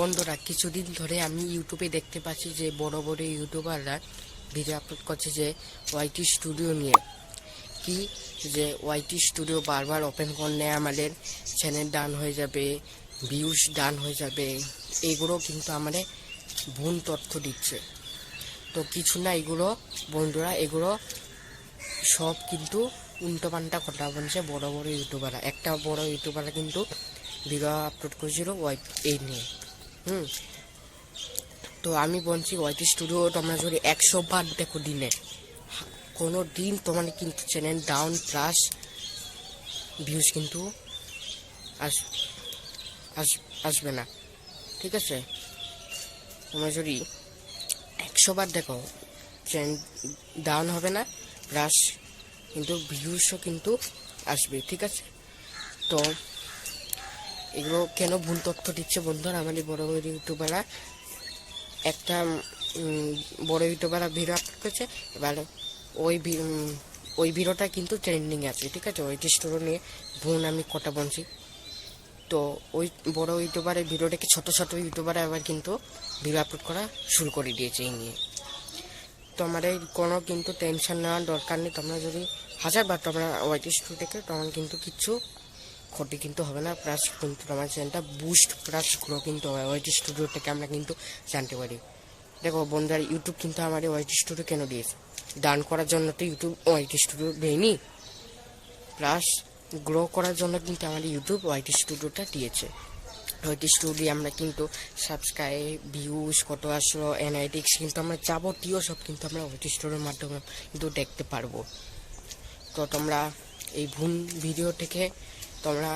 বন্ধুরা, কিছুদিন ধরে আমি ইউটিউবে দেখতে পাচ্ছি যে বড় বড় ইউটিউবাররা ভিডিও আপলোড করছে যে ওয়াইটি স্টুডিও নিয়ে। কি যে ওয়াইটি স্টুডিও বারবার ওপেন করলে আমাদের চ্যানেল ডাউন হয়ে যাবে, ভিউজ ডাউন হয়ে যাবে, এগুলো কিন্তু আমাদের ভুল তথ্য দিচ্ছে। তো কিছু না, এগুলো বন্ধুরা, এগুলো সব কিন্তু উল্টোপাল্টা কথা বলছে বড় বড় ইউটিউবাররা। একটা বড় ইউটিউবাররা কিন্তু ভিডিও আপলোড করেছিল এই নিয়ে। তো আমি বলছি ওয়াইটি স্টুডিও তোমরা যদি 100 বার দেখো দিনে, কোনো দিন তোমার কিন্তু চ্যানেল ডাউন প্লাস ভিউজ কিন্তু আসবে না, ঠিক আছে? তোমরা যদি 100 বার দেখো, চ্যানেল ডাউন হবে না, প্লাস কিন্তু ভিউজও কিন্তু আসবে, ঠিক আছে? তো এগুলো কেন ভুল তথ্য দিচ্ছে বন্ধুরা আমাদের বড় বড় ইউটিউবাররা? একটা বড় ইউটিউবাররা ভিডিও আপলোড করছে, এবার ওই ভিডিওটা কিন্তু ট্রেন্ডিং আছে, ঠিক আছে? ওই স্টোরি নিয়ে বোন আমি কথা বলছি। তো ওই বড় ইউটিউবারের ভিডিওটাকে ছোট ছোট ইউটিউবাররা আবার কিন্তু ভিডিও আপলোড করা শুরু করে দিয়েছে এই নিয়ে। তো আমাদের কোনো কিন্তু টেনশন নেওয়ার দরকার নেই। তোমরা যদি 1000 বার তোমরা ওয়াইটি স্টুডিও দেখে, তখন কিন্তু কিচ্ছু ক্ষতি কিন্তু হবে না, প্লাস কিন্তু আমার চ্যানেলটা বুস্ট প্লাস গ্রো কিন্তু হয়। ওয়াইটি স্টুডিও থেকে আমরা কিন্তু জানতে পারি। দেখো বন্ধুরা, ইউটিউব কিন্তু আমাদের ওয়াইটি স্টুডিও কেন দিয়েছে? ডাউন করার জন্য তো ইউটিউব ওয়াইটি স্টুডিও দেয়নি, প্লাস গ্রো করার জন্য কিন্তু আমাদের ইউটিউব ওয়াইটি স্টুডিওটা দিয়েছে। ওয়াইটি স্টুডিও আমরা কিন্তু সাবস্ক্রাইব, ভিউজ কত আসলো, অ্যানালিটিক্স কিন্তু আমরা যাবতীয় সব কিন্তু আমরা ওয়াইটি স্টুডিওর মাধ্যমে কিন্তু দেখতে পারবো। তো তোমরা এই ভুল ভিডিও থেকে তোমরা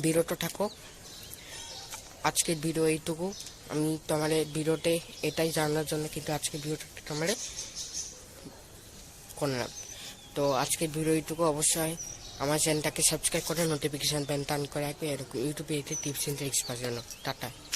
বিরত থাকো। আজকের ভিডিও এইটুকু। আমি তোমাদের ভিডিওতে এটাই জানার জন্য কিন্তু আজকের ভিডিওটা তোমাদের করলাম। তো আজকের ভিডিও এইটুকু। অবশ্যই আমার চ্যানেলটাকে সাবস্ক্রাইব করে নোটিফিকেশন বেল অন করে রাখবে এরকম ইউটিউবে টিপস এন্ড ট্রিক্স পাওয়ার জন্য। টাটা।